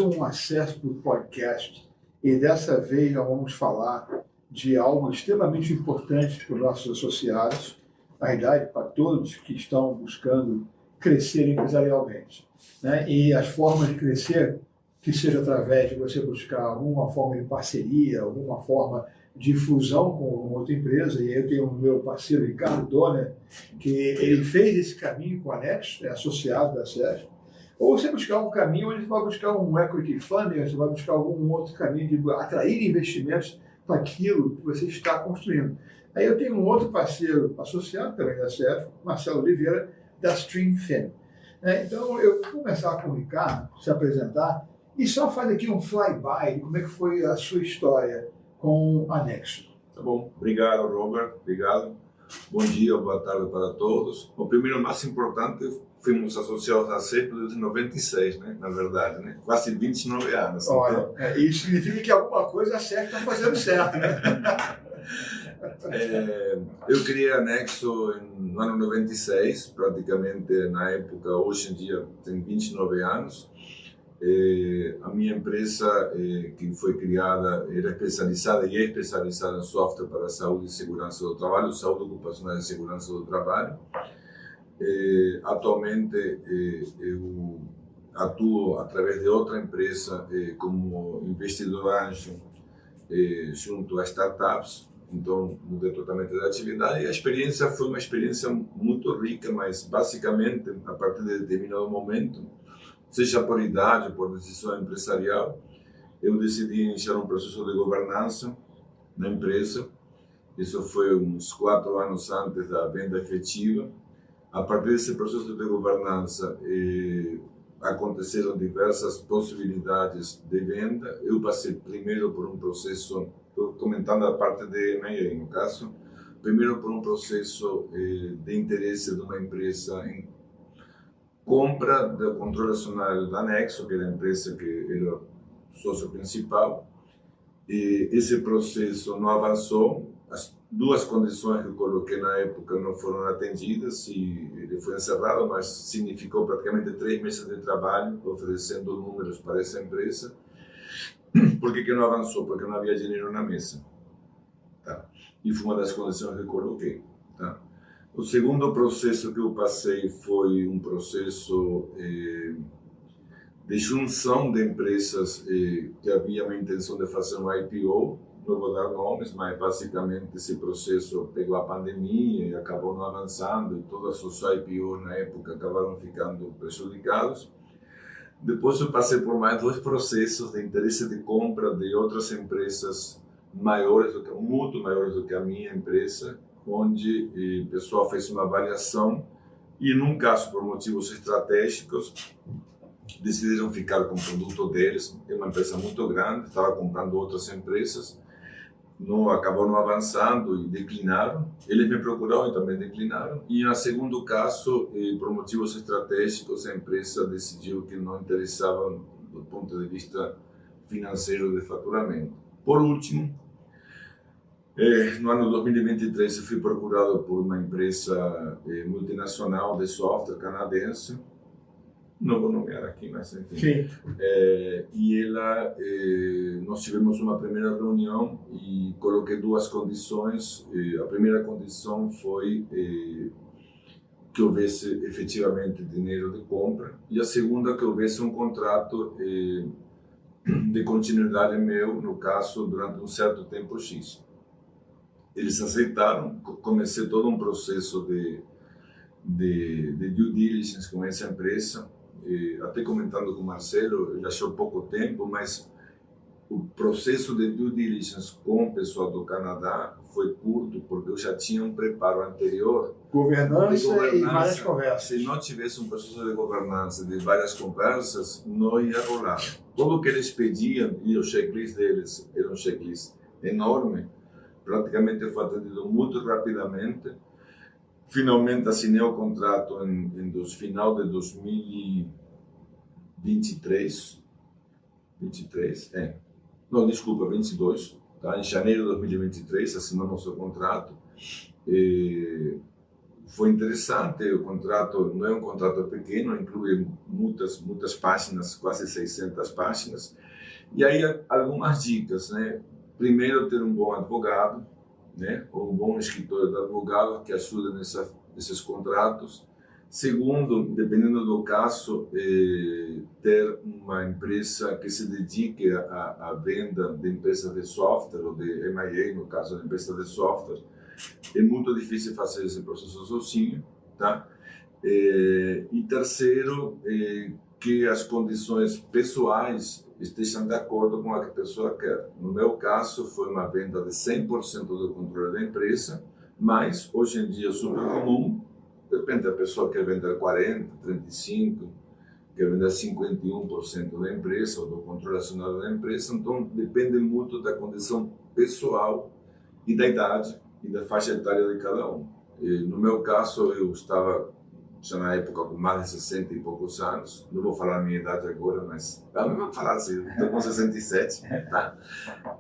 um acesso para o podcast e dessa vez nós vamos falar de algo extremamente importante para os nossos associados, na verdade, para todos que estão buscando crescer empresarialmente, né? E as formas de crescer, que seja através de você buscar alguma forma de parceria, alguma forma de fusão com outra empresa, e eu tenho o meu parceiro Ricardo Donner, que ele fez esse caminho com a Nexo, é associado da SESC, ou você buscar um caminho onde você vai buscar um equity funding, você vai buscar algum outro caminho de atrair investimentos para aquilo que você está construindo. Aí eu tenho um outro parceiro associado também da SESC, Marcelo Oliveira, da StreamFin. Então eu vou começar com o Ricardo, se apresentar, e só faz aqui um flyby de como é que foi a sua história com a Nexo. Tá bom, obrigado Robert, obrigado. Bom dia, boa tarde para todos. O primeiro, mais importante, fomos associados à CEP desde 96, né? Na verdade, né? Quase 29 anos. Olha, então... isso significa que alguma coisa a CEP está fazendo certo, né? Eu criei a Nexo no ano 96, praticamente na época, hoje em dia tem 29 anos. A minha empresa, que foi criada, era especializada e é especializada em software para saúde e segurança do trabalho, saúde ocupacional e segurança do trabalho. Atualmente, eu atuo através de outra empresa como investidor anjo junto a startups. Então, mudei totalmente da atividade e a experiência foi uma experiência muito rica, mas basicamente, a partir de determinado momento, seja por idade, por decisão empresarial, eu decidi iniciar um processo de governança na empresa. Isso foi uns 4 anos antes da venda efetiva. A partir desse processo de governança, aconteceram diversas possibilidades de venda. Eu passei primeiro por um processo, estou comentando a parte de M&A no caso, primeiro por um processo de interesse de uma empresa em compra do controle acionário da Nexo, que era a empresa que era sócio principal. E esse processo não avançou. As 2 condições que eu coloquei na época não foram atendidas e ele foi encerrado, mas significou praticamente 3 meses de trabalho oferecendo números para essa empresa. Por que não avançou? Porque não havia dinheiro na mesa. Tá? E foi uma das condições que eu coloquei. Tá? O segundo processo que eu passei foi um processo de junção de empresas que havia uma intenção de fazer um IPO. Não vou dar nomes, mas basicamente esse processo pegou a pandemia e acabou não avançando, e todos os IPOs na época acabaram ficando prejudicados. Depois eu passei por mais 2 processos de interesse de compra de outras empresas maiores, muito maiores do que a minha empresa, onde o pessoal fez uma avaliação e, num caso, por motivos estratégicos, decidiram ficar com o produto deles. É uma empresa muito grande, estava comprando outras empresas, acabou não avançando e declinaram. Eles me procuraram e também declinaram. E, no segundo caso, por motivos estratégicos, a empresa decidiu que não interessava do ponto de vista financeiro de faturamento. Por último, no ano 2023, eu fui procurado por uma empresa multinacional de software canadense, não vou nomear aqui, mas enfim. E nós tivemos uma primeira reunião e coloquei 2 condições. A primeira condição foi que houvesse efetivamente dinheiro de compra, e a segunda que houvesse um contrato de continuidade meu, no caso, durante um certo tempo X. Eles aceitaram, comecei todo um processo de due diligence com essa empresa, até comentando com o Marcelo, ele achou pouco tempo, mas o processo de due diligence com o pessoal do Canadá foi curto, porque eu já tinha um preparo anterior. Governança e várias conversas. Se não tivesse um processo de governança, de várias conversas, não ia rolar. Tudo o que eles pediam, e o checklist deles era um checklist enorme, praticamente foi atendido muito rapidamente. Finalmente assinei o contrato no final de 2023. 22. Tá? Em janeiro de 2023 assinamos o contrato. foi interessante, o contrato não é um contrato pequeno, inclui muitas páginas, quase 600 páginas. E aí algumas dicas, né? Primeiro, ter um bom advogado, né? Ou um bom escritório de advogado que ajude nesses contratos. Segundo, dependendo do caso, ter uma empresa que se dedique à venda de empresas de software ou de M&A, no caso de empresas de software. É muito difícil fazer esse processo sozinho, tá? E terceiro, que as condições pessoais estejam de acordo com a que a pessoa quer. No meu caso, foi uma venda de 100% do controle da empresa, mas hoje em dia é super comum, depende da pessoa quer vender 40%, 35%, quer vender 51% da empresa ou do controle acionário da empresa, então depende muito da condição pessoal e da idade e da faixa etária de cada um. No meu caso, eu estava já na época com mais de 60 e poucos anos, não vou falar a minha idade agora, mas vamos falar assim, estou com 67, tá?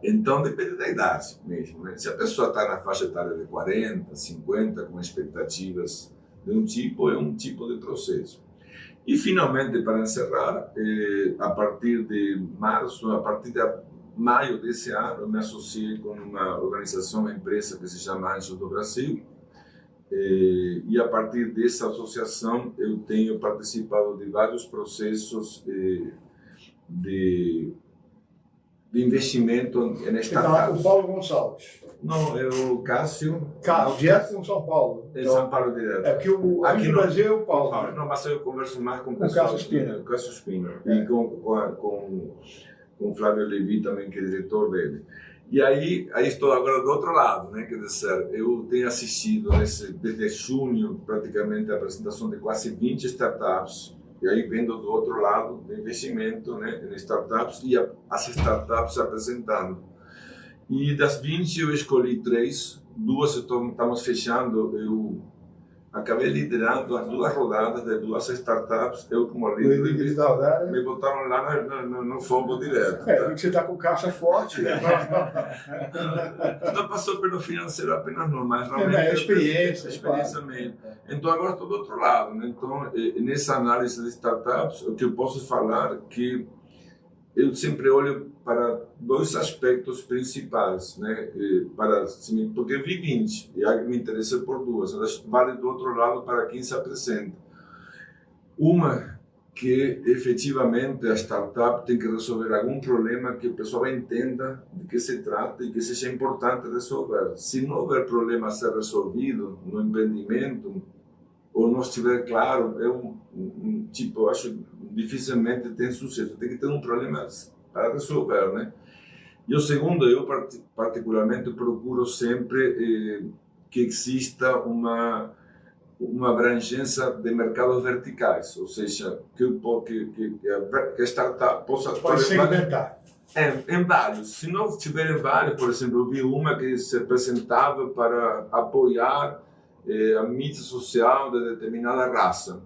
Então depende da idade mesmo, né? Se a pessoa está na faixa etária de 40, 50, com expectativas de um tipo, é um tipo de processo. E finalmente, para encerrar, a partir de março, a partir de maio desse ano, eu me associei com uma organização, uma empresa que se chama Anjos do Brasil. E a partir dessa associação eu tenho participado de vários processos de investimento em startups. O Paulo Gonçalves. Não, é o Cássio. Direto com São Paulo. É São Paulo direto. É porque aqui no Brasil é o Paulo. Não, mas eu converso mais com o Cássio Spina. Cássio Spina. E com o Flávio Levi também, que é diretor dele. E aí estou agora do outro lado, né? Quer dizer, eu tenho assistido desde junho praticamente a apresentação de quase 20 startups, e aí vendo do outro lado do investimento, né, em startups e as startups apresentando. E das 20 eu escolhi 3, 2 estamos fechando, eu acabei liderando as 2 rodadas de 2 startups, eu como líder, me botaram lá no fogo direto. Porque você está com caixa forte, né? Não passou pelo financeiro apenas não, mas realmente a experiência claro. Mesmo. Então agora estou do outro lado, né? Então nessa análise de startups, o que eu posso falar é que eu sempre olho para 2 aspectos principais, né? Porque eu vi 20 e aí me interessei por 2, elas valem do outro lado para quem se apresenta. Uma, que efetivamente a startup tem que resolver algum problema que o pessoal entenda de que se trata e que seja importante resolver. Se não houver problema a ser resolvido no empreendimento, ou não estiver claro, eu acho dificilmente tem sucesso. Tem que ter um problema para resolver, né? E o segundo, eu particularmente procuro sempre que exista uma abrangência de mercados verticais, ou seja, que a startup possa segmentar. Em vários. Se não tiver em vários, por exemplo, eu vi uma que se apresentava para apoiar a mídia social de determinada raça.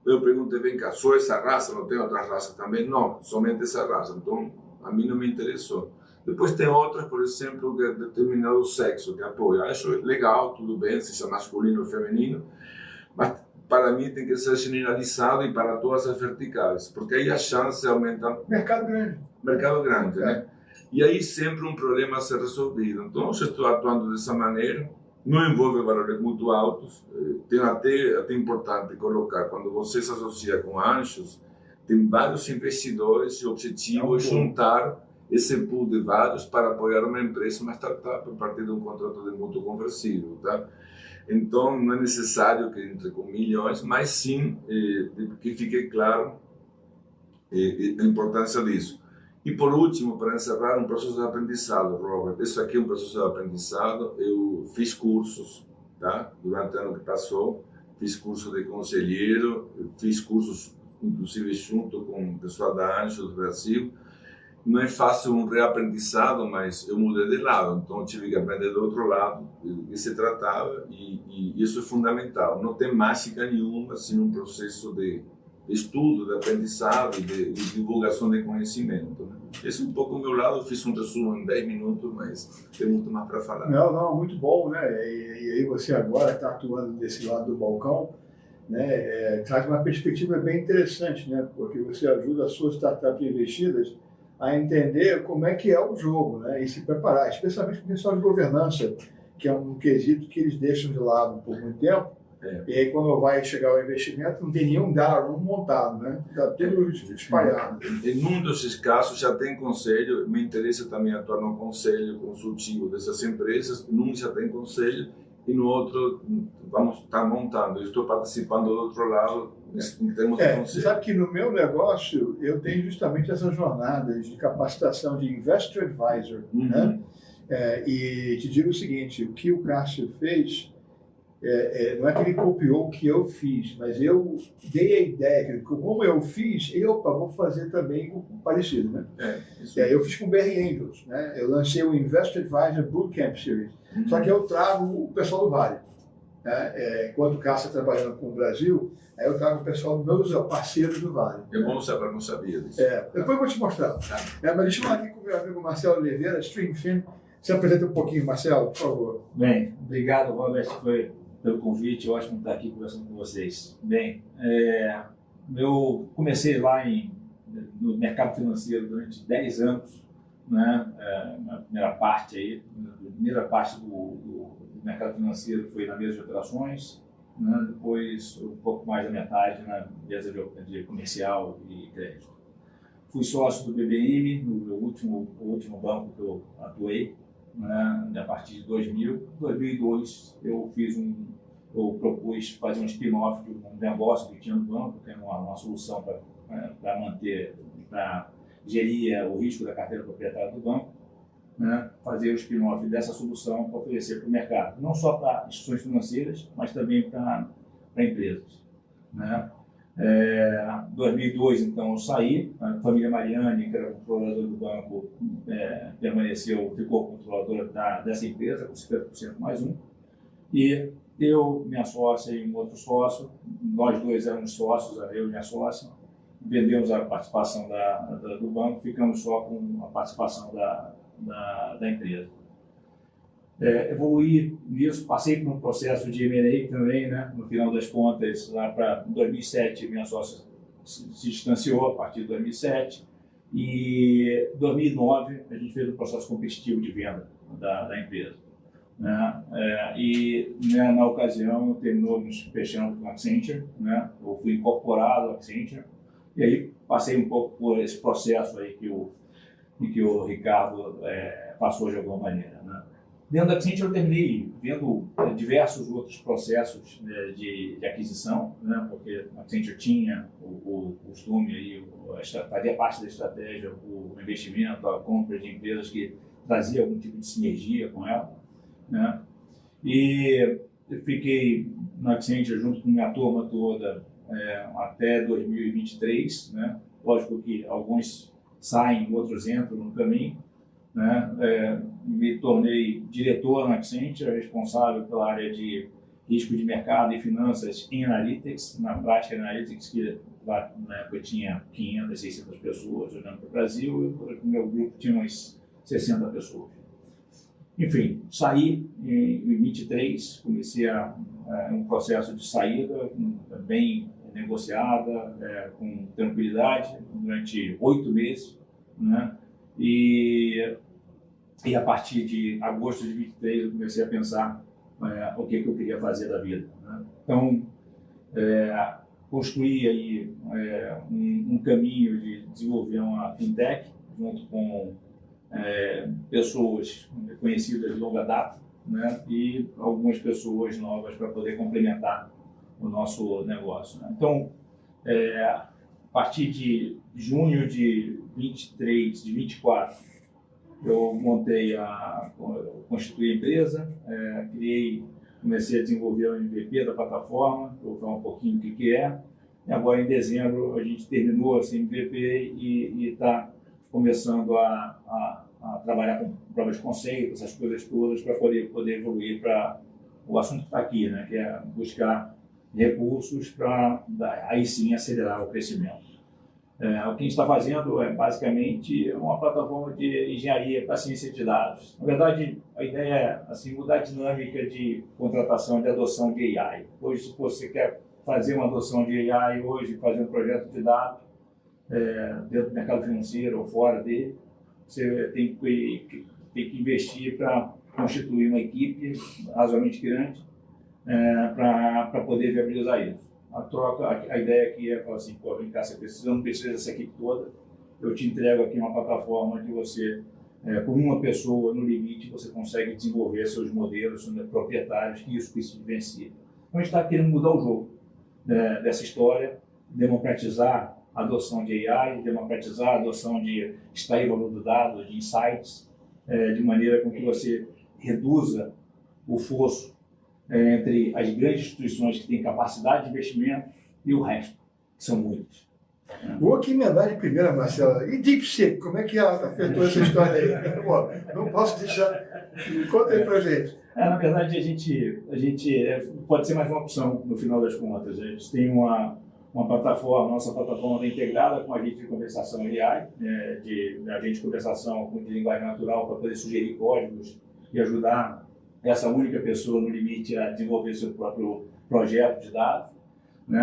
Eu perguntei, vem cá, só essa raça, não tem outras raças também? Não, somente essa raça. Então, a mim não me interessou. Depois tem outras, por exemplo, de determinado sexo que apoia. Acho legal, tudo bem, seja masculino ou feminino, mas para mim tem que ser generalizado e para todas as verticais, porque aí a chance aumenta. Mercado grande. Mercado grande, né? E aí sempre um problema a ser resolvido. Então, se estou atuando dessa maneira, não envolve valores muito altos. Tem até importante colocar, quando você se associa com Anjos, tem vários investidores e o objetivo é juntar esse pool de vários para apoiar uma empresa, uma startup, a partir de um contrato de mútuo conversível, tá? Então, não é necessário que entre com milhões, mas sim que fique claro a importância disso. E por último, para encerrar, um processo de aprendizado, Robert. Isso aqui é um processo de aprendizado. Eu fiz cursos, tá? Durante o ano que passou, fiz curso de conselheiro, fiz cursos, inclusive, junto com o pessoal da Anjos do Brasil. Não é fácil um reaprendizado, mas eu mudei de lado, então eu tive que aprender do outro lado, do que se tratava, e isso é fundamental. Não tem mágica nenhuma, assim, um processo de estudo, de aprendizado, de divulgação de conhecimento. Né? Esse é um pouco o meu lado, eu fiz um resumo em 10 minutos, mas tem muito mais para falar. Não, muito bom, né? E aí você agora está atuando desse lado do balcão, né? Traz uma perspectiva bem interessante, né? Porque você ajuda as suas startups investidas a entender como é que é o jogo, né? E se preparar, especialmente com questão de governança, que é um quesito que eles deixam de lado por muito tempo. E aí, quando vai chegar o investimento, não tem nenhum data room montado, né? Está tudo espalhado. Em um desses casos já tem conselho, me interessa também atuar no conselho consultivo dessas empresas, num já tem conselho e no outro vamos estar montando. Eu estou participando do outro lado em termos de conselho. Sabe que no meu negócio eu tenho justamente essas jornadas de capacitação de Investor Advisor, né? E te digo o seguinte, o que o Cássio fez, não é que ele copiou o que eu fiz, mas eu dei a ideia, que como eu fiz, vou fazer também parecido, né? Eu fiz com o BR Angels, né? Eu lancei o Investor Advisor Bootcamp Series, só que eu trago o pessoal do Vale. Né? Enquanto o Cássio está trabalhando com o Brasil, aí eu trago o pessoal dos meus parceiros do Vale. É bom saber, não sabia disso. Depois eu vou te mostrar. Mas deixa eu falar aqui com o meu amigo Marcelo Oliveira, Streamfin. Se apresenta um pouquinho, Marcelo, por favor. Bem, obrigado, Robert, pelo convite. Ótimo estar aqui conversando com vocês. Bem, eu comecei lá no mercado financeiro durante 10 anos, né? Na primeira parte do mercado financeiro foi na mesa de operações, né? Depois um pouco mais da metade na mesa de comercial e crédito. Fui sócio do BBM, no último banco que eu atuei, né? A partir de 2000. Em 2002 eu propus fazer um spin-off de um negócio que tinha no banco, que era uma solução para manter, para gerir o risco da carteira proprietária do banco, né? Fazer o spin-off dessa solução para oferecer para o mercado, não só para instituições financeiras, mas também para empresas, né? Em 2002, então, eu saí, a família Mariani, que era controladora do banco, ficou controladora dessa empresa, com 50% mais um, e eu, minha sócia e um outro sócio, nós dois éramos sócios, eu e minha sócia, vendemos a participação do banco, ficamos só com a participação da empresa. Evoluí nisso, passei por um processo de M&A também, né? No final das contas, lá para 2007, minha sócia se distanciou a partir de 2007, e em 2009 a gente fez um processo competitivo de venda da empresa, né? Na ocasião terminamos fechando com a Accenture, né? Eu fui incorporado à Accenture, e aí passei um pouco por esse processo aí que o Ricardo passou de alguma maneira, né? Dentro da Accenture eu terminei vendo diversos outros processos, né, de aquisição, né, porque a Accenture tinha o costume, aí, fazia parte da estratégia, o investimento, a compra de empresas que trazia algum tipo de sinergia com ela, né? E eu fiquei na Accenture junto com minha turma toda até 2023, né? Lógico que alguns saem, outros entram no caminho, né? Me tornei diretor na Accenture, responsável pela área de risco de mercado e finanças em Analytics, na prática Analytics, que lá na época tinha 500, 600 pessoas olhando para o Brasil, e o meu grupo tinha umas 60 pessoas. Enfim, saí em 23, comecei um processo de saída bem negociada, com tranquilidade, durante 8 meses, né? E a partir de agosto de 23 eu comecei a pensar o que eu queria fazer da vida, né? Então, construí aí um caminho de desenvolver uma fintech junto com pessoas conhecidas de longa data, né? E algumas pessoas novas para poder complementar o nosso negócio, né? Então, a partir de junho de 24, eu constituí a empresa, comecei a desenvolver o MVP da plataforma, vou falar um pouquinho o que é, e agora em dezembro a gente terminou esse MVP e está começando a trabalhar com provas de conceito, essas coisas todas, para poder evoluir para o assunto que está aqui, né, que é buscar recursos para aí sim acelerar o crescimento. O que a gente está fazendo é basicamente uma plataforma de engenharia para ciência de dados. Na verdade, a ideia é assim, mudar a dinâmica de contratação, de adoção de AI. Hoje, se você quer fazer uma adoção de AI hoje, fazer um projeto de dados dentro do mercado financeiro ou fora dele, você tem que investir para constituir uma equipe razoavelmente grande para poder viabilizar isso. A ideia aqui é falar assim, pô, vem cá, você não precisa dessa equipe toda, eu te entrego aqui uma plataforma que você, com uma pessoa no limite, você consegue desenvolver seus modelos proprietários, que isso se diferencia. Então a gente está querendo mudar o jogo dessa história, democratizar a adoção de AI, democratizar a adoção de extrair valor do dado, de insights, de maneira com que você reduza o fosso entre as grandes instituições que têm capacidade de investimento e o resto, que são muitas. Vou aqui emendar de primeira, Marcela. E DeepSeek, como é que afetou essa história aí? Bom, não posso deixar. Conta aí pra gente. Na verdade, a gente pode ser mais uma opção, no final das contas. A gente tem uma plataforma, nossa plataforma está integrada com agente de conversação AI, de agente de conversação de linguagem natural para poder sugerir códigos e ajudar essa única pessoa no limite a desenvolver seu próprio projeto de dados.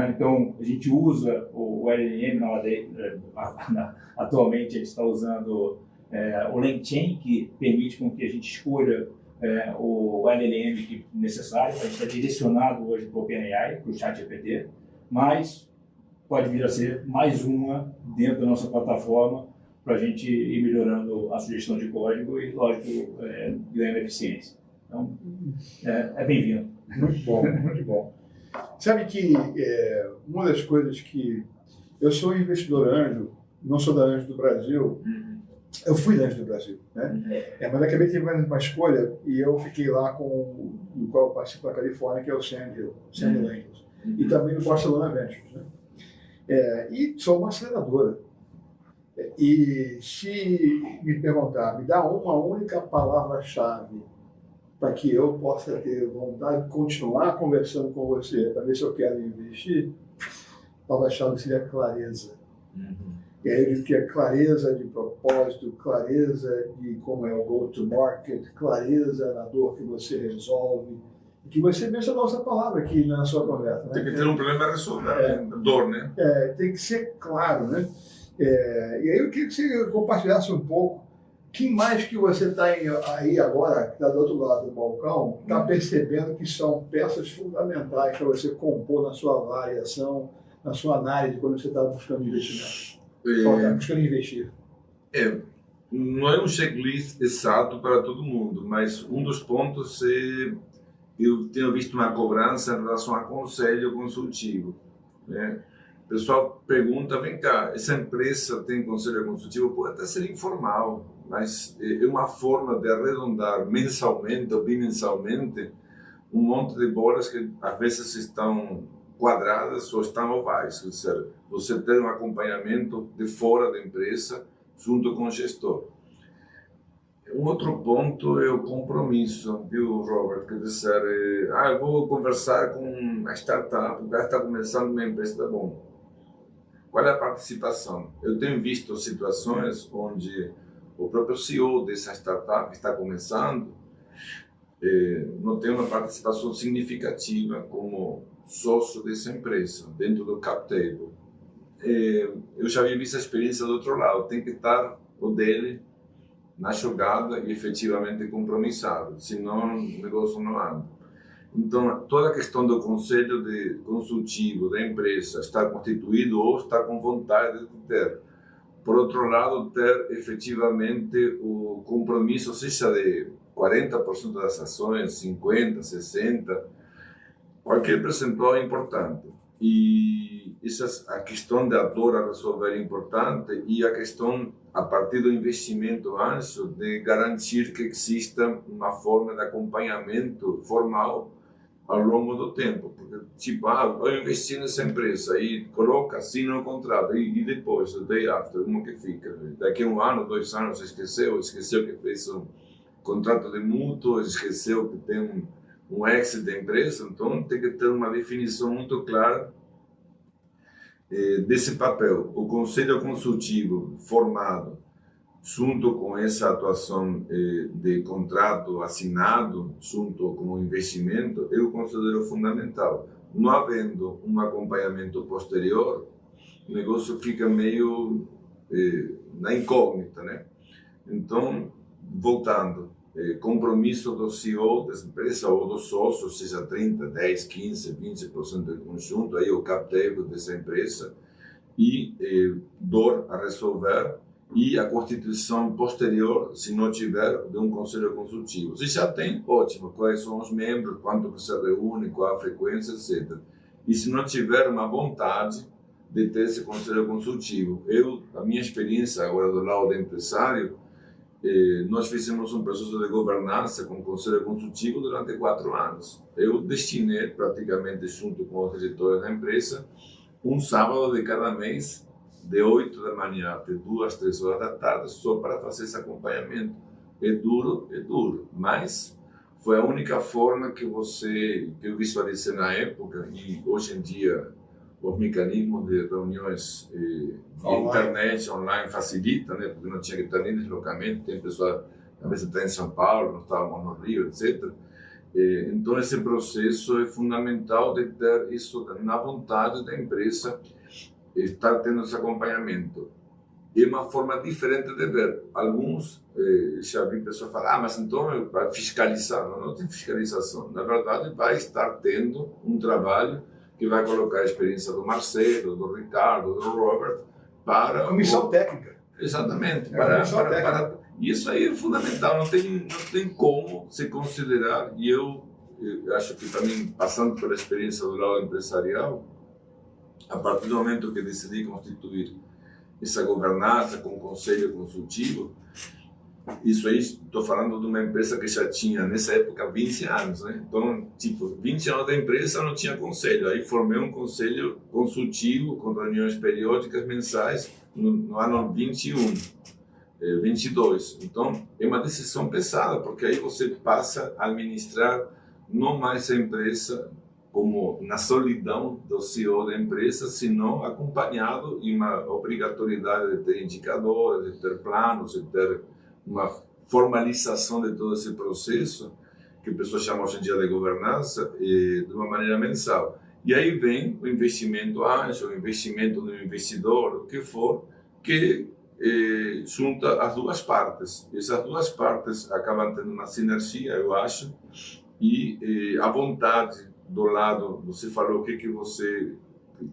Então, a gente usa o LLM, atualmente a gente está usando o LangChain, que permite com que a gente escolha o LLM que necessário. A gente está direcionado hoje para o OpenAI, para o ChatGPT, mas pode vir a ser mais uma dentro da nossa plataforma para a gente ir melhorando a sugestão de código e, lógico, ganhando eficiência. Então, é bem-vindo. Muito bom, muito bom. Sabe que uma das coisas que... Eu sou investidor anjo, não sou da Anjo do Brasil, eu fui da Anjo do Brasil, né? Mas acabei tendo uma escolha e eu fiquei lá com o qual eu participo da Califórnia, que é o Sandy Langers, e também no Barcelona Ventures, né? E sou uma aceleradora. E se me perguntar, me dá uma única palavra-chave para que eu possa ter vontade de continuar conversando com você, para ver se eu quero investir, a palavra-chave seria clareza. E aí eu digo que é clareza de propósito, clareza de como é o go-to-market, clareza na dor que você resolve, que você mencionou essa palavra aqui na sua conversa. Né? Tem que ter um problema a resolver, dor, né? Tem que ser claro, né? E aí eu queria que você compartilhasse um pouco que mais que você está aí agora, que está do outro lado do balcão, está percebendo que são peças fundamentais para você compor na sua variação, na sua análise, quando você está buscando investimento. Está buscando investir. Não é um checklist exato para todo mundo, mas um dos pontos é eu tenho visto uma cobrança em relação a conselho consultivo, né? O pessoal pergunta, vem cá, essa empresa tem conselho consultivo? Pode até ser informal, mas é uma forma de arredondar mensalmente ou bimensalmente um monte de bolas que às vezes estão quadradas ou estão ovais. Quer dizer, você tem um acompanhamento de fora da empresa junto com o gestor. Um outro ponto é o compromisso, viu, Robert? Quer dizer, eu vou conversar com a startup, o cara está começando uma empresa, tá bom. Qual é a participação? Eu tenho visto situações onde o próprio CEO dessa startup que está começando não tem uma participação significativa como sócio dessa empresa, dentro do cap table. Eu já vivi essa experiência do outro lado, tem que estar o dele na jogada e efetivamente compromissado, senão o negócio não anda. Então, toda a questão do conselho consultivo da empresa estar constituído ou estar com vontade de ter. Por outro lado, ter efetivamente o compromisso, seja de 40% das ações, 50%, 60%, qualquer percentual é importante. E a questão da dor a resolver é importante, e a questão, a partir do investimento anjo, de garantir que exista uma forma de acompanhamento formal ao longo do tempo. Porque, tipo, eu investi nessa empresa e coloca, assina o contrato, e depois, o day after, como que fica? Daqui a 1 ano, 2 anos, esqueceu que fez um contrato de mútuo, esqueceu que tem um exit da empresa, então tem que ter uma definição muito clara desse papel. O conselho consultivo formado junto com essa atuação de contrato assinado, junto com o investimento, eu considero fundamental. Não havendo um acompanhamento posterior, o negócio fica meio na incógnita, né? Então, voltando, compromisso do CEO da empresa ou do sócio, seja 30, 10, 15, 20% do conjunto, aí o cap table dessa empresa, e dor a resolver, e a constituição posterior, se não tiver, de um conselho consultivo. Se já tem, ótimo, quais são os membros, quanto se reúne, qual a frequência, etc. E se não tiver uma vontade de ter esse conselho consultivo, a minha experiência agora do lado do empresário, nós fizemos um processo de governança com o conselho consultivo durante 4 anos. Eu destinei praticamente, junto com os diretores da empresa, um sábado de cada mês, de 8 da manhã até 2, 3 horas da tarde, só para fazer esse acompanhamento. É duro, mas foi a única forma que eu visualizei na época, e hoje em dia os mecanismos de reuniões internet, online, facilita, né? Porque não tinha que estar nem deslocamento, tem pessoas, às vezes está em São Paulo, nós estávamos no Rio, etc. Então esse processo é fundamental de ter isso na vontade da empresa, estar tendo esse acompanhamento. É uma forma diferente de ver. Alguns, já vi pessoas falar, mas então vai fiscalizar. Não tem fiscalização. Na verdade, vai estar tendo um trabalho que vai colocar a experiência do Marcelo, do Ricardo, do Robert para... Comissão técnica. Exatamente. Técnica. Isso aí é fundamental. Não tem como se considerar. E eu acho que também, passando pela experiência do lado empresarial, a partir do momento que decidi constituir essa governança com o conselho consultivo, isso aí, estou falando de uma empresa que já tinha, nessa época, 20 anos, né? Então, 20 anos da empresa não tinha conselho. Aí formei um conselho consultivo com reuniões periódicas mensais no ano 21, 22. Então, é uma decisão pesada, porque aí você passa a administrar não mais a empresa como na solidão do CEO da empresa, senão acompanhado em uma obrigatoriedade de ter indicadores, de ter planos, de ter uma formalização de todo esse processo, que o pessoal chama hoje em dia de governança, de uma maneira mensal. E aí vem o investimento anjo, o investimento do investidor, o que for, que junta as duas partes. Essas duas partes acabam tendo uma sinergia, eu acho, e a vontade do lado, você falou o que você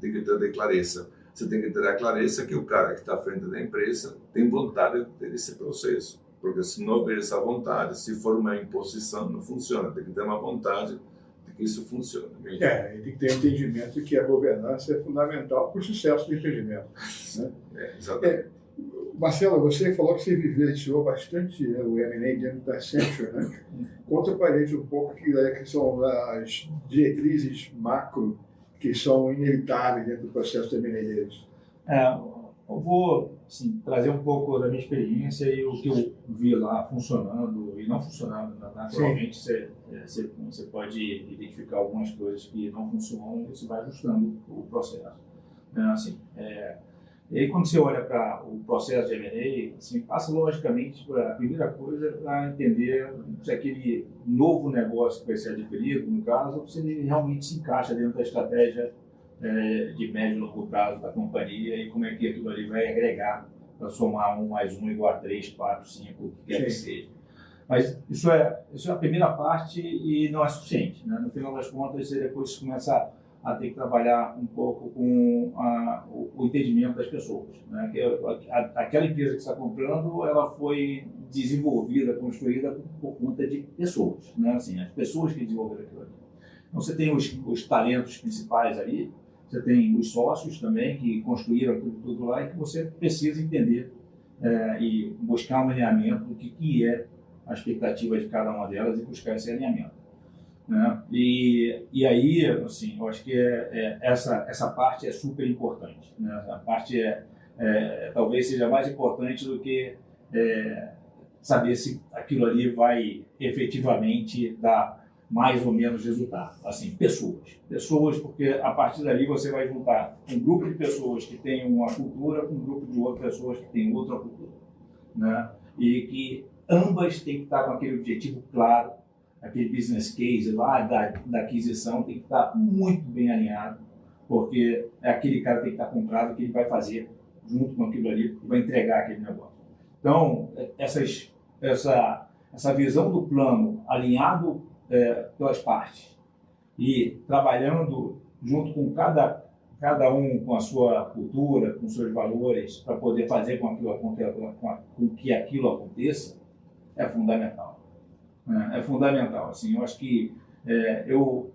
tem que ter de clareza. Você tem que ter a clareza que o cara que está à frente da empresa tem vontade de ter esse processo. Porque se não houver essa vontade, se for uma imposição, não funciona. Tem que ter uma vontade de que isso funcione. E tem que ter entendimento de que a governança é fundamental para o sucesso do empreendimento. Né? Exatamente. Marcelo, você falou que você vivenciou bastante o M&A dentro da Accenture, né? Conta para a gente um pouco que são as diretrizes macro que são inevitáveis dentro do processo de M&A deles. Eu vou trazer um pouco da minha experiência e o que eu vi lá funcionando e não funcionando. Naturalmente, você pode identificar algumas coisas que não funcionam e você vai ajustando o processo. E aí, quando você olha para o processo de M&A, passa logicamente para a primeira coisa, para entender se aquele novo negócio que vai ser adquirido, no caso, se ele realmente se encaixa dentro da estratégia de médio e longo prazo da companhia e como é que aquilo ali vai agregar para somar 1 mais 1 igual a 3, 4, 5, o que quer que seja. Mas isso é a primeira parte e não é suficiente. Né? No final das contas, você depois começa a ter que trabalhar um pouco com o entendimento das pessoas. Né? Que aquela empresa que está comprando, ela foi desenvolvida, construída por conta de pessoas. Né? Assim, as pessoas que desenvolveram aquilo ali. Então, você tem os talentos principais ali, você tem os sócios também que construíram aquilo tudo lá e que você precisa entender e buscar um alinhamento do que é a expectativa de cada uma delas e buscar esse alinhamento. Né? E aí, assim, eu acho que essa parte é super importante. Né? A parte talvez seja mais importante do que saber se aquilo ali vai efetivamente dar mais ou menos resultado. Assim, pessoas, porque a partir dali você vai juntar um grupo de pessoas que tem uma cultura com um grupo de outras pessoas que tem outra cultura, né? E que ambas têm que estar com aquele objetivo claro, aquele business case lá da aquisição tem que estar muito bem alinhado, porque aquele cara tem que estar comprado o que ele vai fazer junto com aquilo ali e vai entregar aquele negócio. Então, essa visão do plano alinhado pelas partes e trabalhando junto com cada um com a sua cultura, com seus valores, para poder fazer com que aquilo aconteça, é fundamental. É fundamental. Assim, eu acho que eu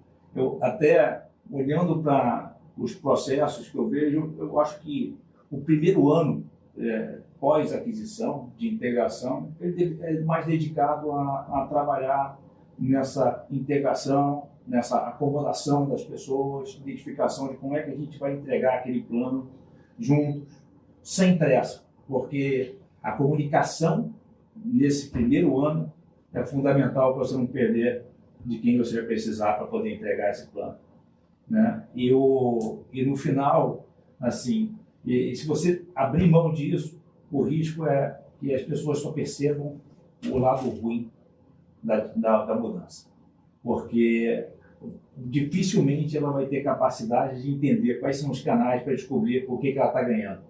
até olhando para os processos que eu vejo, eu acho que o primeiro ano pós-aquisição, de integração, ele é mais dedicado a trabalhar nessa integração, nessa acomodação das pessoas, identificação de como é que a gente vai entregar aquele plano juntos, sem pressa, porque a comunicação nesse primeiro ano é fundamental para você não perder de quem você vai precisar para poder entregar esse plano, né? E no final, assim, e se você abrir mão disso, o risco é que as pessoas só percebam o lado ruim da mudança, porque dificilmente ela vai ter capacidade de entender quais são os canais para descobrir o que ela está ganhando.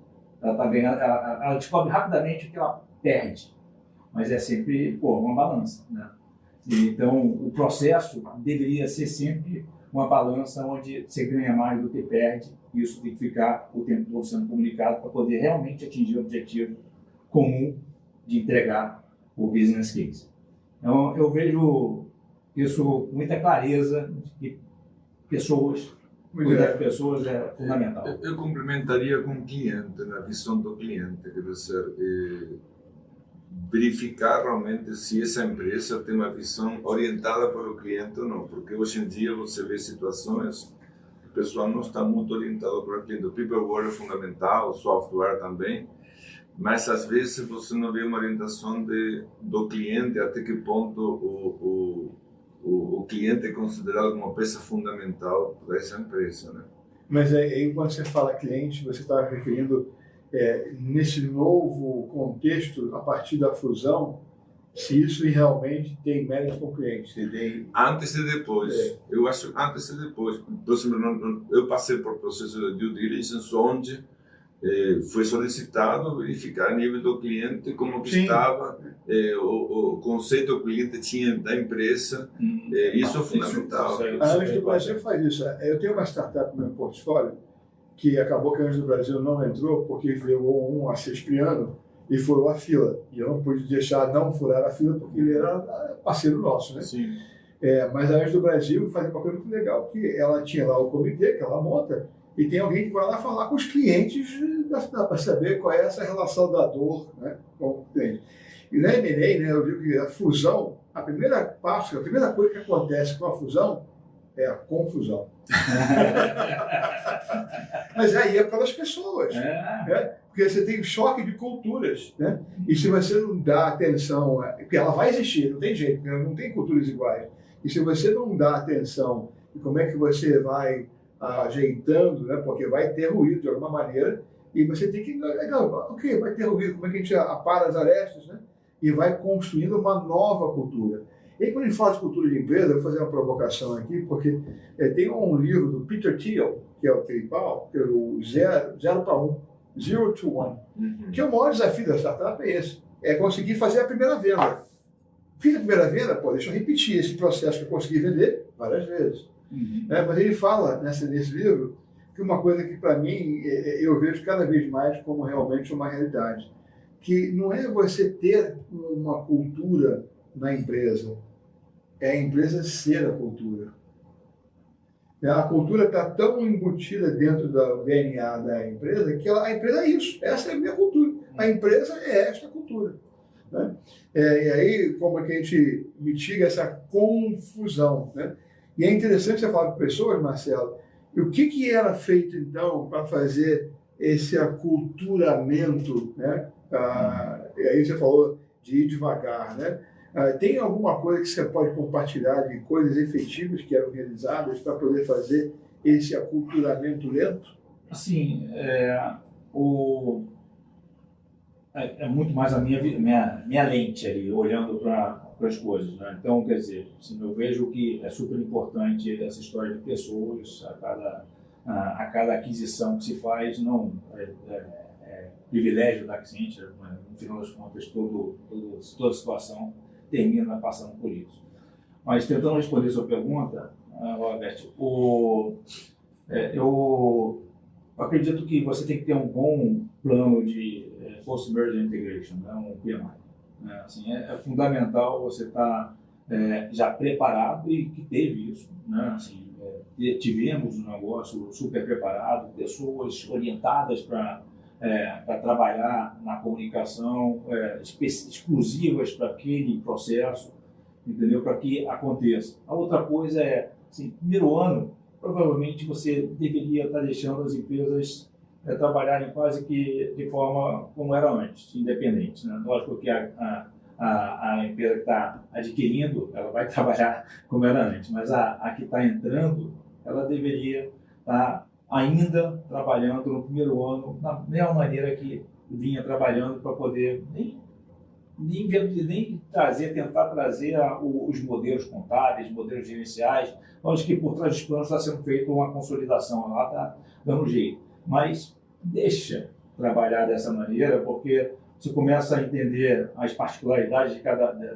Ela descobre rapidamente o que ela perde, mas é sempre uma balança, né? Então, o processo deveria ser sempre uma balança onde você ganha mais do que perde, e isso tem que ficar o tempo todo sendo comunicado para poder realmente atingir o objetivo comum de entregar o business case. Então, eu vejo isso com muita clareza, de que cuidar de pessoas é fundamental. Eu complementaria com o cliente, na visão do cliente, quer dizer, verificar realmente se essa empresa tem uma visão orientada para o cliente ou não, porque hoje em dia você vê situações que o pessoal não está muito orientado para o cliente. O peopleware é fundamental, o software também, mas às vezes você não vê uma orientação do cliente, até que ponto o cliente é considerado uma peça fundamental para essa empresa, né? Mas aí quando você fala cliente, você está referindo nesse novo contexto, a partir da fusão, se isso realmente tem mérito com o cliente. Antes e depois. Eu acho antes e depois. Por exemplo, eu passei por processo de due diligence onde foi solicitado verificar a nível do cliente como que estava, o conceito que o cliente tinha da empresa. Isso é fundamental. A Anjos do Brasil faz isso. Eu tenho uma startup no meu portfólio que acabou que a Anjos do Brasil não entrou porque veio um acespiano e furou a fila. E eu não pude deixar não furar a fila porque ele era parceiro nosso, né? Sim. Mas a Anjos do Brasil faz uma coisa muito legal, que ela tinha lá o comitê que ela monta e tem alguém que vai lá falar com os clientes para saber qual é essa relação da dor, né, com o cliente. E na M&A, né, eu digo que a fusão, a primeira coisa que acontece com a fusão é a confusão. Mas aí é para as pessoas, né? Porque você tem um choque de culturas, né? E se você não dá atenção, porque ela vai existir, não tem jeito, né? Não tem culturas iguais. E se você não dá atenção, e como é que você vai ajeitando, né? Porque vai ter ruído de alguma maneira, e você tem que, ok, vai ter ruído, como é que a gente apara as arestas, né? E vai construindo uma nova cultura. E aí, quando a gente fala de cultura de empresa, eu vou fazer uma provocação aqui, porque tem um livro do Peter Thiel, que é o PayPal, que é o 0 para 1, 0 to 1, que é o maior desafio da startup é esse, é conseguir fazer a primeira venda. Fiz a primeira venda, deixa eu repetir esse processo que eu consegui vender várias vezes. Mas ele fala nesse livro que uma coisa que para mim eu vejo cada vez mais como realmente uma realidade, que não é você ter uma cultura na empresa, é a empresa ser a cultura. A cultura está tão embutida dentro do DNA da empresa que a empresa é isso, essa é a minha cultura. A empresa é esta cultura, né? E aí, como é que a gente mitiga essa confusão, né? E é interessante você falar com pessoas, Marcelo, e o que era feito então para fazer esse aculturamento, né? E aí você falou de ir devagar, né? Tem alguma coisa que você pode compartilhar de coisas efetivas que eram realizadas para poder fazer esse aculturamento lento? Assim, é muito mais a minha lente ali, olhando para as coisas, né? Então, quer dizer, assim, eu vejo que é super importante essa história de pessoas, a cada aquisição que se faz, não é privilégio da Accenture, mas no final das contas, toda situação termina passando por isso. Mas tentando responder a sua pergunta, Robert, eu acredito que você tem que ter um bom plano de Post-Merger Integration, né? Um PMI. Né? Assim, é fundamental você estar já preparado e que teve isso. Né? Assim, tivemos um negócio super preparado, pessoas orientadas para trabalhar na comunicação, exclusivas para aquele processo, entendeu? Para que aconteça. A outra coisa é, assim, primeiro ano, provavelmente você deveria estar deixando as empresas trabalharem quase que de forma como era antes, independente. Né? Lógico que a empresa que está adquirindo, ela vai trabalhar como era antes, mas a que está entrando, ela deveria estar ainda trabalhando no primeiro ano da mesma maneira que vinha trabalhando, para poder nem tentar trazer os modelos contábeis, modelos gerenciais. Lógico que por trás dos planos está sendo feita uma consolidação, lá está dando jeito, mas deixa trabalhar dessa maneira, porque você começa a entender as particularidades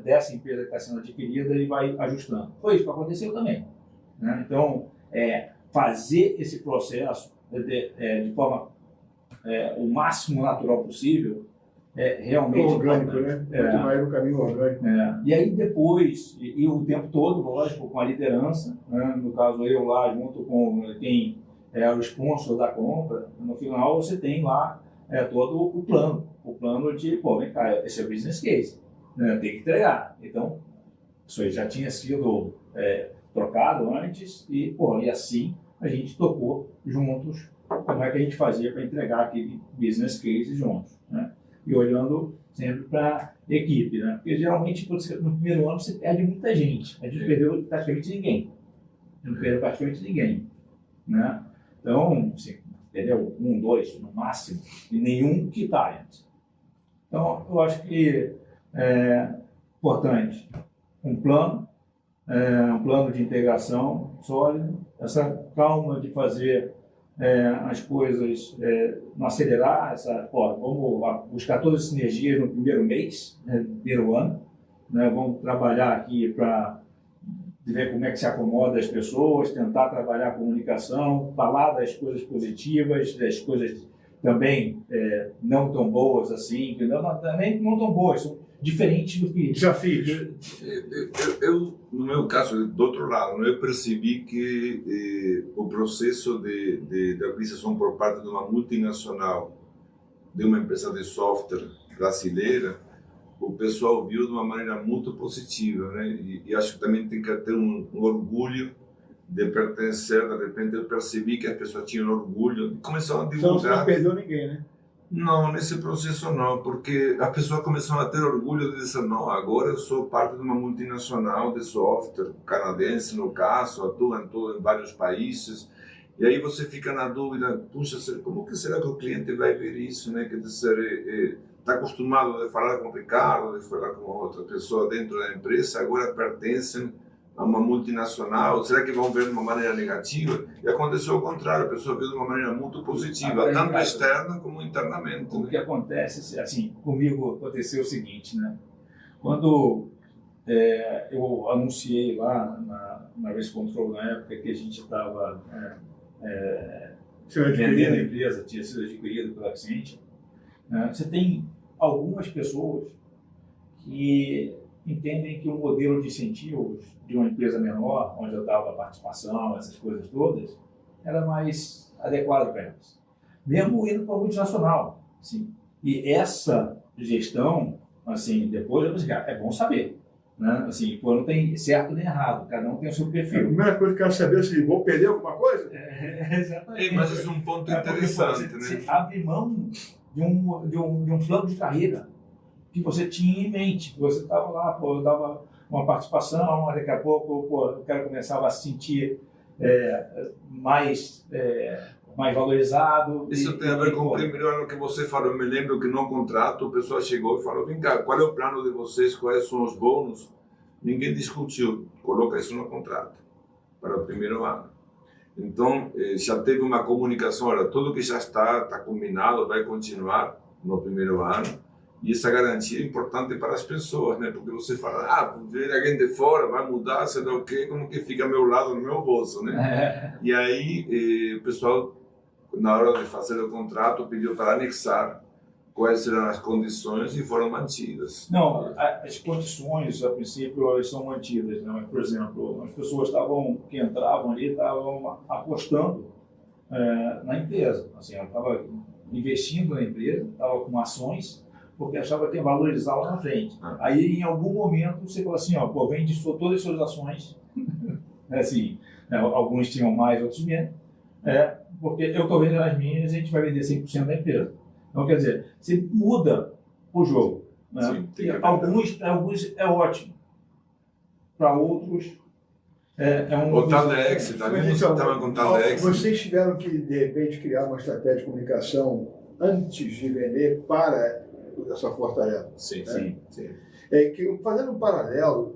dessa empresa que está sendo adquirida e vai ajustando. Foi isso que aconteceu também. Né? Então, fazer esse processo de forma o máximo natural possível, realmente orgânico, né? Muito mais no caminho orgânico. E aí depois, e o tempo todo, lógico, com a liderança, né? No caso eu lá, junto com quem é o sponsor da compra, no final você tem lá todo o plano de, vem cá, esse é o business case, né? Tem que entregar. Então, isso aí já tinha sido trocado antes e assim a gente tocou juntos como é que a gente fazia para entregar aquele business case juntos, né? E olhando sempre para a equipe, né? Porque geralmente no primeiro ano você perde muita gente, a gente perdeu praticamente ninguém, né? Então, assim, perdeu 1, 2 no máximo, e nenhum que está antes. Então, eu acho que é importante um plano de integração sólido, essa calma de fazer as coisas, não acelerar, vamos buscar todas as sinergias no primeiro mês, no primeiro ano, né? Vamos trabalhar aqui para ver como é que se acomoda as pessoas, tentar trabalhar a comunicação, falar das coisas positivas, das coisas também não tão boas assim, também não tão boas, são diferentes do que... Desafios. No meu caso, do outro lado, eu percebi que o processo de aquisição por parte de uma multinacional, de uma empresa de software brasileira, o pessoal viu de uma maneira muito positiva, né? E acho que também tem que ter um orgulho de pertencer. De repente eu percebi que as pessoas tinham orgulho, começaram a divulgar. Então você não perdeu ninguém, né? Não, nesse processo não, porque as pessoas começaram a ter orgulho de dizer, não, agora eu sou parte de uma multinacional de software, canadense no caso, atua em vários países, e aí você fica na dúvida, puxa, como que será que o cliente vai ver isso, né? Quer dizer, está acostumado a falar com o Ricardo, de falar com outra pessoa dentro da empresa, agora pertencem a uma multinacional, será que vão ver de uma maneira negativa? E aconteceu o contrário, a pessoa viu de uma maneira muito positiva, tanto externa como internamente. O que acontece, assim, comigo aconteceu o seguinte, né? Quando eu anunciei lá na Risk Control, na época que a gente estava vendendo a empresa, tinha sido adquirida pela Accenture, você tem algumas pessoas que entendem que o modelo de incentivos de uma empresa menor, onde eu dava participação, essas coisas todas, era mais adequado para elas. Mesmo indo para a multinacional. Assim. E essa gestão, assim, depois eu pensei, é bom saber. Né? Assim, não tem certo nem errado, cada um tem o seu perfil. A primeira coisa que eu quero saber é se vou perder alguma coisa? Exatamente. Mas esse é um ponto interessante, você né? abre mão de um plano de carreira. que você tinha em mente, que você estava lá, pô, eu dava uma participação, daqui a pouco, pô, eu quero começar a se sentir mais valorizado. Isso tem a ver com o primeiro ano que você falou. Eu me lembro que no contrato o pessoal chegou e falou: vem cá, qual é o plano de vocês, quais são os bônus? Ninguém discutiu, coloca isso no contrato para o primeiro ano. Então, já teve uma comunicação, olha, tudo que já está combinado vai continuar no primeiro ano. E essa garantia é importante para as pessoas, né? Porque você fala, ver alguém de fora, vai mudar, sei lá o quê, como que fica ao meu lado, no meu bolso, né? E aí, o pessoal, na hora de fazer o contrato, pediu para anexar quais eram as condições e foram mantidas. Não, as condições, a princípio, elas são mantidas, né? Por exemplo, as pessoas que entravam ali estavam apostando na empresa. Assim, ela estava investindo na empresa, estava com ações, porque achava que ia valorizar lá na frente. Aí, em algum momento, você fala assim, vende todas as suas ações, assim, alguns tinham mais, outros menos, porque eu estou vendendo as minhas e a gente vai vender 100% da empresa. Então, quer dizer, você muda o jogo. Né? Sim, alguns é ótimo, para outros O Taldex, você estava com o Taldex. Vocês tiveram que, de repente, criar uma estratégia de comunicação antes de vender para essa fortaleza. Sim, né? sim. Fazendo um paralelo,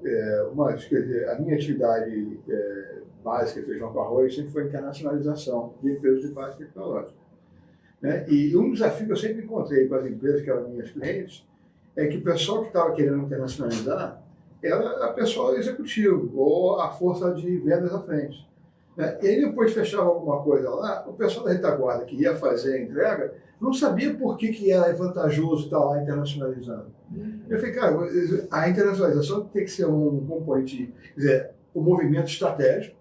a minha atividade básica, feijão com arroz, sempre foi internacionalização de empresas de base tecnológica. Né? E um desafio que eu sempre encontrei com as empresas que eram minhas clientes é que o pessoal que estava querendo internacionalizar era a pessoa executivo ou a força de vendas à frente. Né? E aí depois fechava alguma coisa lá, o pessoal da retaguarda que ia fazer a entrega não sabia por que era vantajoso estar lá internacionalizando. Eu falei, cara, a internacionalização tem que ser um componente, quer dizer, um movimento estratégico,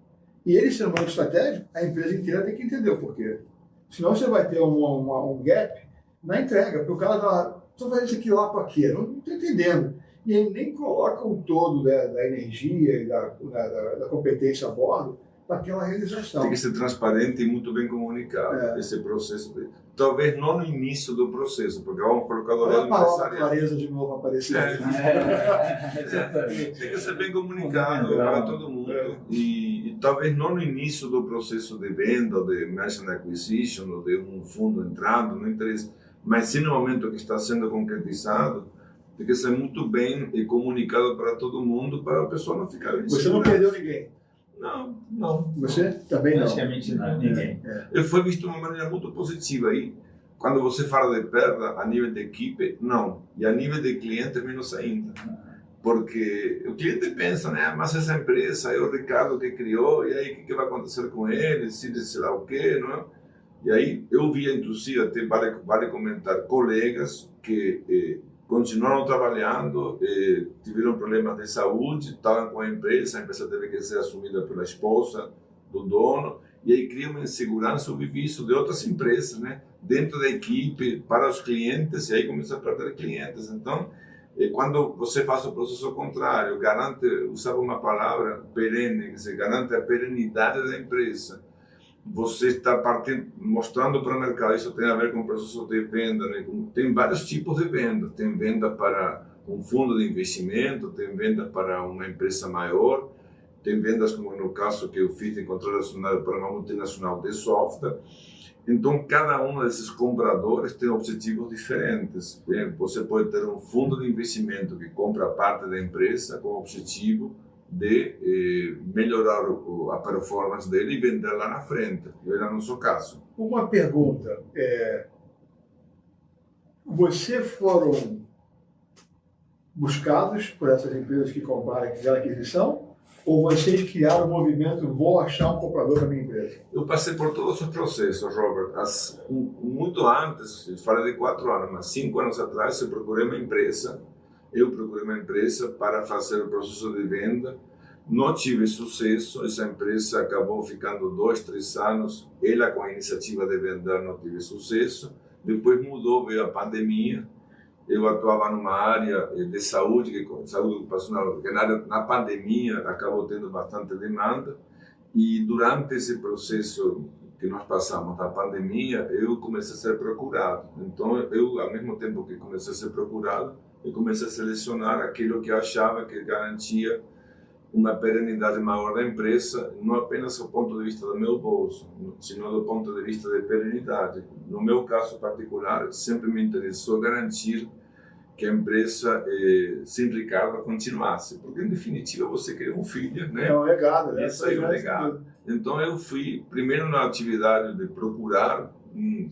e ele sendo um movimento estratégico, a empresa inteira tem que entender o porquê. Senão você vai ter um gap na entrega, porque o cara está lá, estou fazendo isso aqui lá para quê? Não estou entendendo. E ele nem coloca o todo da energia e da competência a bordo para aquela realização. Tem que ser transparente e muito bem comunicado esse processo. Talvez não no início do processo, porque vamos colocar do lado empresarial. A clareza de novo apareceu. Tem que ser bem comunicado para todo mundo. E talvez não no início do processo de venda, de merger and acquisition, ou de um fundo entrando, não interessa. Mas sim no momento que está sendo concretizado, tem que ser muito bem comunicado para todo mundo, para a pessoa não ficar... Você não perdeu ninguém? Não. Você? Também não? Praticamente não, ninguém. Ele foi visto de uma maneira muito positiva aí. Quando você fala de perda a nível de equipe, não. E a nível de cliente, menos ainda. Porque o cliente pensa, né? Mas essa empresa é o Ricardo que criou, e aí o que vai acontecer com ele, se sei lá o quê, não é? E aí eu vi, inclusive, até vale comentar, colegas que continuaram trabalhando, tiveram problemas de saúde, estavam com a empresa teve que ser assumida pela esposa do dono, e aí cria uma insegurança, eu vivi isso de outras empresas, né? Dentro da equipe, para os clientes, e aí começa a perder clientes. Então, quando você faz o processo contrário, usava uma palavra perene, que se garante a perenidade da empresa. Você está mostrando para o mercado, isso tem a ver com o processo de venda, né? Tem vários tipos de venda, tem venda para um fundo de investimento, tem venda para uma empresa maior, tem vendas como no caso que eu fiz em controle nacional para uma multinacional de software. Então, cada um desses compradores tem objetivos diferentes. Você pode ter um fundo de investimento que compra parte da empresa com o objetivo de melhorar a performance dele e vender lá na frente. Era no seu caso. Uma pergunta. Vocês foram buscados por essas empresas que compraram e fizeram aquisição? Ou vocês criaram o movimento, vou achar um comprador da minha empresa? Eu passei por todos os processos, Robert. Muito antes, eu falei de 4 anos, mas 5 anos atrás eu procurei uma empresa para fazer o processo de venda. Não tive sucesso, essa empresa acabou ficando 2, 3 anos. Ela, com a iniciativa de vender, não teve sucesso. Depois mudou, veio a pandemia. Eu atuava numa área de saúde ocupacional, que na pandemia acabou tendo bastante demanda. E durante esse processo que nós passamos da pandemia, eu comecei a ser procurado. Então, ao mesmo tempo que comecei a ser procurado, eu comecei a selecionar aquilo que eu achava que garantia uma perenidade maior da empresa, não apenas do ponto de vista do meu bolso, sino do ponto de vista de perenidade. No meu caso particular, sempre me interessou garantir que a empresa, sem Ricardo, continuasse, porque em definitiva você cria um filho, né? É um legado, né? Isso aí é um legado. Então eu fui primeiro na atividade de procurar,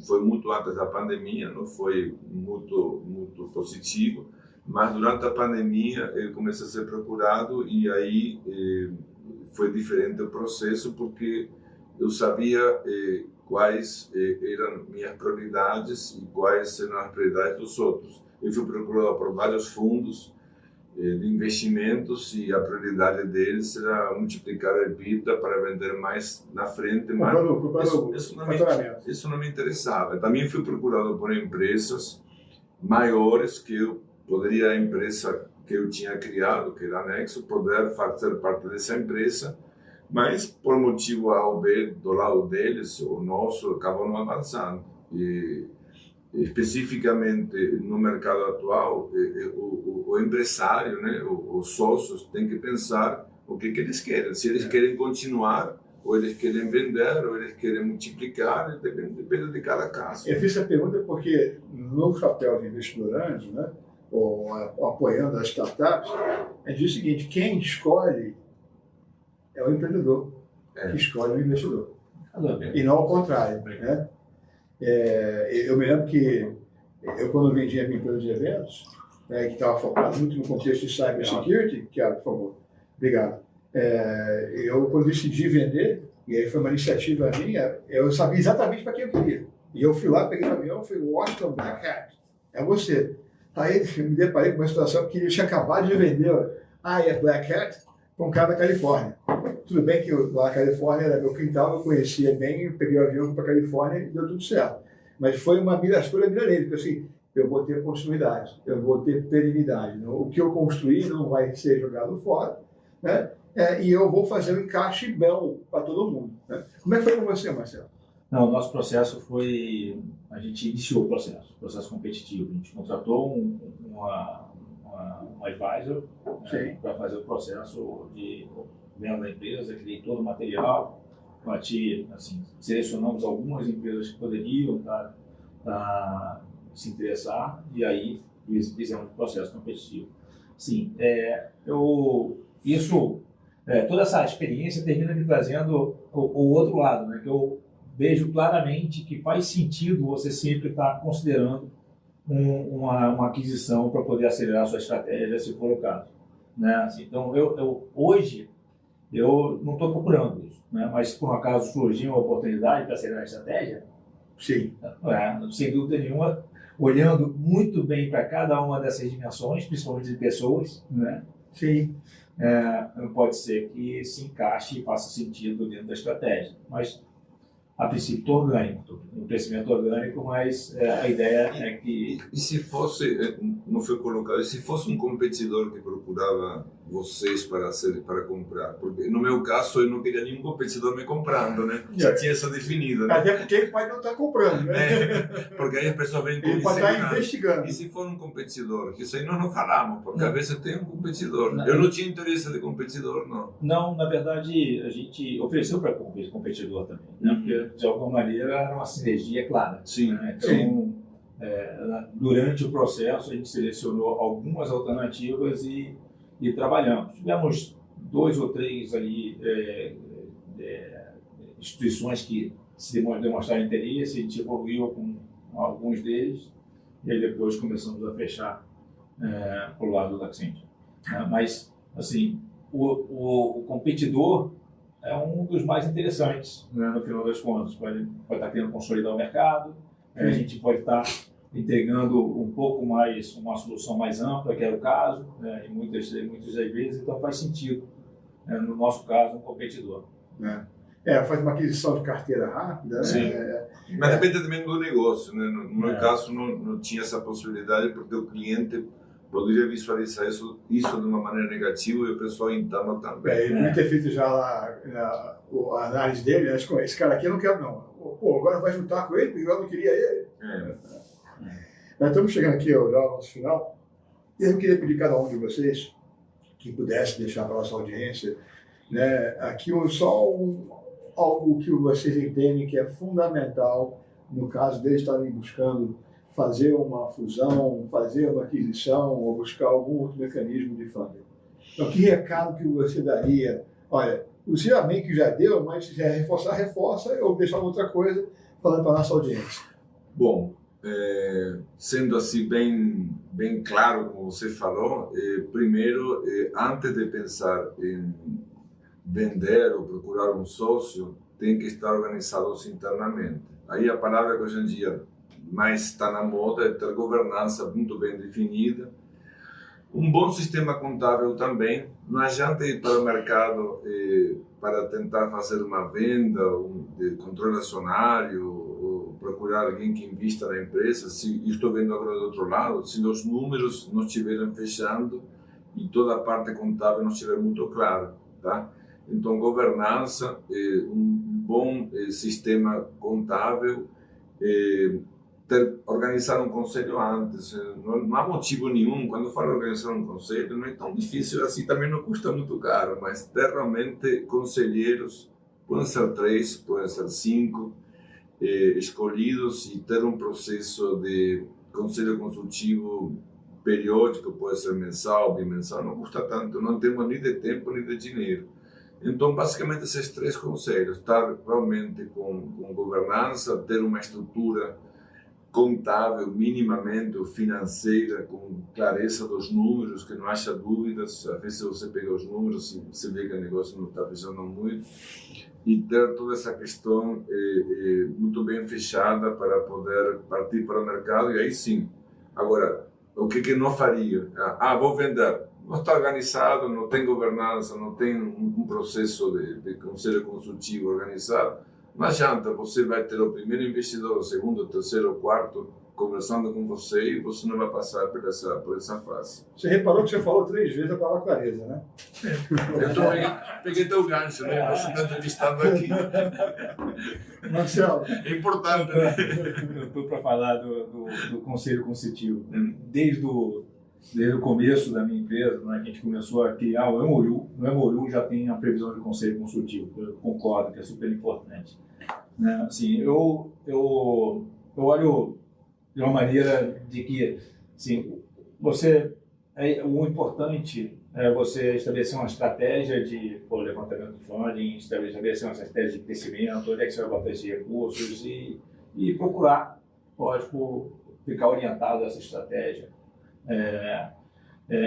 foi muito antes da pandemia, não foi muito positivo, mas durante a pandemia eu comecei a ser procurado e aí foi diferente o processo porque eu sabia quais eram minhas prioridades e quais eram as prioridades dos outros. Eu fui procurado por vários fundos de investimentos e a prioridade deles era multiplicar a EBITDA para vender mais na frente, mas isso não me interessava. Também fui procurado por empresas maiores que eu poderia, a empresa que eu tinha criado, que era a Nexo, poder fazer parte dessa empresa, mas por motivo A ou B do lado deles, o nosso acabou não avançando. E especificamente no mercado atual, o empresário, né, os sócios têm que pensar o que eles querem. Se eles querem continuar, ou eles querem vender, ou eles querem multiplicar, depende de cada caso. Eu fiz essa pergunta porque no papel de investidor anjo, né, ou apoiando as startups, a gente diz o seguinte: quem escolhe é o empreendedor, que escolhe o investidor. E não ao contrário, né? Eu me lembro que eu, quando vendi a minha empresa de eventos, que estava focado muito no contexto de cybersecurity, por favor, obrigado. Eu, quando decidi vender, e aí foi uma iniciativa minha, eu sabia exatamente para quem eu queria. E eu fui lá, peguei o avião, fui Washington Black Hat, é você. Aí eu me deparei com uma situação que eu tinha acabado de vender a Black Hat para um cara da Califórnia. Tudo bem que lá na Califórnia era meu quintal, eu conhecia bem, eu peguei o avião para a Califórnia e deu tudo certo. Mas foi uma escolha milaneira, porque assim, eu vou ter continuidade, eu vou ter perenidade. Não? O que eu construí não vai ser jogado fora, né? E eu vou fazer um encaixe belo para todo mundo. Né? Como é que foi com você, Marcelo? Não, o nosso processo foi... A gente iniciou o processo competitivo. A gente contratou um advisor para fazer o processo de venda da empresa, criei todo o material, assim, selecionamos algumas empresas que poderiam se interessar e aí fizemos o processo competitivo. Sim, toda essa experiência termina me trazendo o outro lado, né, que eu vejo claramente que faz sentido você sempre estar considerando uma aquisição para poder acelerar a sua estratégia, se for o caso. Né? Assim, então, hoje, eu não estou procurando isso, né? Mas se por um acaso surgir uma oportunidade para acelerar a estratégia, sim, sem dúvida nenhuma, olhando muito bem para cada uma dessas dimensões, principalmente de pessoas, né? Sim. Pode ser que se encaixe e faça sentido dentro da estratégia, mas a princípio orgânico, um crescimento orgânico, mas a ideia é que... E se fosse, não foi colocado, se fosse um competidor que procurava vocês para comprar? Porque no meu caso eu não queria nenhum competidor me comprando, né? Já tinha essa definida, né? Até porque ele pode não estar comprando, né? Porque aí as pessoas vêm com ele pode estar investigando. E se for um competidor? Que isso aí nós não falamos, porque às vezes tem um competidor. Eu não tinha interesse de competidor, não. Não, na verdade, a gente ofereceu para competidor também, né? Porque de alguma maneira era uma sinergia clara. Sim. Né? Então, durante o processo, a gente selecionou algumas alternativas e trabalhamos. Tivemos 2 ou 3 ali, instituições que se demonstraram interesse, a gente evoluiu com alguns deles e aí depois começamos a fechar para o lado da Accenture. Mas, assim, o competidor é um dos mais interessantes, né, no final das contas. Pode estar querendo consolidar o mercado, a gente pode estar entregando um pouco mais, uma solução mais ampla, que é o caso, né, em muitas das vezes, então faz sentido, no nosso caso, um competidor. Faz uma aquisição de carteira rápida, né? Sim. Mas depende também do negócio, né? No meu caso, não tinha essa possibilidade, porque o cliente poderia visualizar isso de uma maneira negativa e o pessoal interno também. Ele deve ter feito já a análise dele, né? Esse cara aqui eu não quero não. Pô, agora vai juntar com ele, porque eu não queria ele. Nós estamos chegando aqui ao nosso final. Eu queria pedir a cada um de vocês que pudesse deixar para a nossa audiência, né, aqui algo que vocês entendem que é fundamental no caso deles estarem buscando fazer uma fusão, fazer uma aquisição ou buscar algum outro mecanismo de funding. Então, que recado que você daria? Olha, o senhor bem que já deu, mas se quiser reforçar, reforça, ou deixar outra coisa falando para a nossa audiência. Bom, sendo assim bem claro como você falou, primeiro, antes de pensar em vender ou procurar um sócio, tem que estar organizados internamente. Aí a palavra que hoje em dia mais está na moda é ter governança muito bem definida. Um bom sistema contábil também. Não adianta ir para o mercado para tentar fazer uma venda, de controle acionário, ou procurar alguém que invista na empresa. Se estou vendo agora do outro lado, se os números não estiverem fechando e toda a parte contábil não estiver muito clara, tá? Então, governança, um bom sistema contábil, organizar um conselho antes. Não há motivo nenhum, quando eu falo organizar um conselho, não é tão difícil assim, também não custa muito caro, mas ter realmente conselheiros, podem ser 3, podem ser 5, escolhidos, e ter um processo de conselho consultivo periódico, pode ser mensal, bimensal, não custa tanto, não temos nem de tempo nem de dinheiro. Então, basicamente, esses 3 conselhos, estar realmente com governança, ter uma estrutura contábil, minimamente, ou financeira, com clareza dos números, que não haja dúvidas. Às vezes você pega os números e você vê que o negócio não está fechando muito, e ter toda essa questão muito bem fechada para poder partir para o mercado, e aí sim. Agora, o que não faria? Vou vender. Não está organizado, não tem governança, não tem um processo de conselho consultivo organizado. Não adianta, você vai ter o primeiro investidor, o segundo, o terceiro, o quarto conversando com você, e você não vai passar por essa fase. Você reparou que você falou 3 vezes a palavra clareza, né? Eu peguei teu gancho, né? Você está entrevistando aqui. Marcelo. É importante, né? Eu estou para falar do conselho consultivo. Desde o começo da minha empresa, né, que a gente começou a criar o MOU. No MOU já tem a previsão de conselho consultivo, eu concordo que é super importante. Né? Assim, eu olho de uma maneira de que, assim, o importante é você estabelecer uma estratégia de levantamento de funding, estabelecer uma estratégia de crescimento, onde é que você vai botar esses recursos e procurar, lógico, ficar orientado a essa estratégia.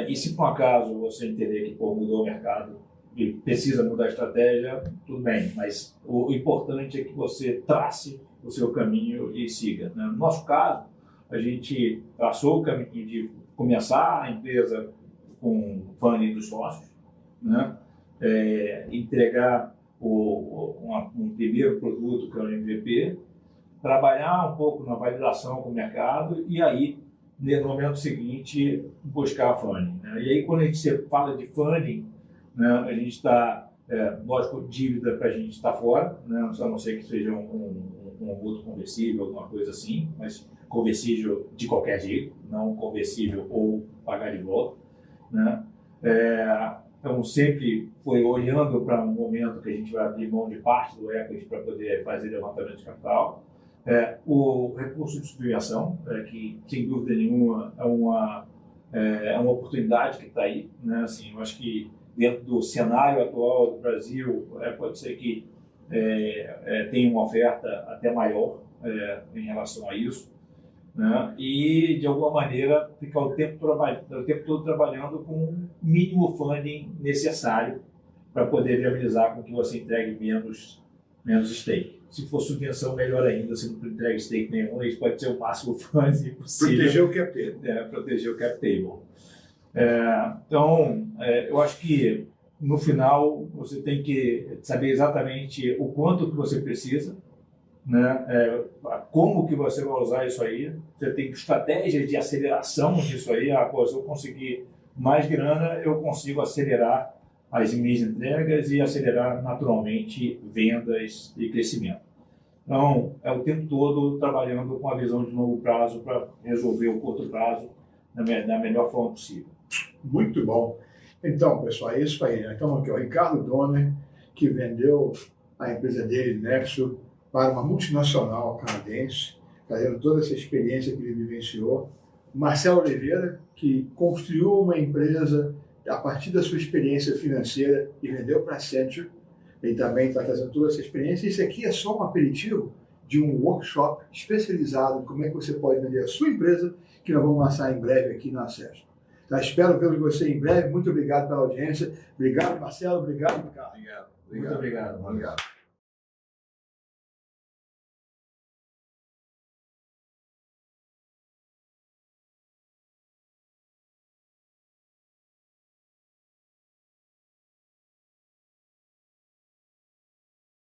E se por um acaso você entender que mudou o mercado e precisa mudar a estratégia, tudo bem, mas o importante é que você trace o seu caminho e siga. Né? No nosso caso, a gente traçou o caminho de começar a empresa com funding dos sócios, né? Entregar um primeiro produto, que é o MVP, trabalhar um pouco na validação com o mercado e aí, no momento seguinte, buscar funding. Né? E aí, quando a gente fala de funding, né, a gente está, lógico, dívida para a gente estar fora, né? A não ser que seja um outro conversível, alguma coisa assim, mas conversível de qualquer jeito, não conversível ou pagar de volta. Né? Então, sempre foi olhando para um momento que a gente vai abrir mão de parte do equity para poder fazer levantamento de capital. O recurso de subvenção, que sem dúvida nenhuma é uma oportunidade que está aí, né? Assim, eu acho que dentro do cenário atual do Brasil, pode ser que tenha uma oferta até maior em relação a isso, né? E de alguma maneira ficar o tempo todo trabalhando com o mínimo funding necessário para poder viabilizar com que você entregue menos stake. Se for subvenção, melhor ainda, se não entrega stake nenhum, isso pode ser o máximo funding possível. Proteger o cap table. Proteger o cap table. Então, eu acho que no final você tem que saber exatamente o quanto que você precisa, né? Como que você vai usar isso aí. Você tem estratégias de aceleração disso aí. Se eu conseguir mais grana, eu consigo acelerar as minhas entregas e acelerar naturalmente vendas e crescimento. Então, o tempo todo trabalhando com a visão de longo prazo para resolver o curto prazo da melhor forma possível. Muito bom. Então, pessoal, é isso aí. Nós estamos aqui, o Ricardo Donner, que vendeu a empresa dele, Nexo, para uma multinacional canadense, trazendo toda essa experiência que ele vivenciou. Marcelo Oliveira, que construiu uma empresa a partir da sua experiência financeira e vendeu para a Accenture. Ele também está trazendo toda essa experiência. Isso aqui é só um aperitivo de um workshop especializado em como é que você pode vender a sua empresa, que nós vamos lançar em breve aqui na Acesp. Tá, espero vê-lo você em breve. Muito obrigado pela audiência. Obrigado, Marcelo. Obrigado, Ricardo. Obrigado. Muito obrigado. Obrigado.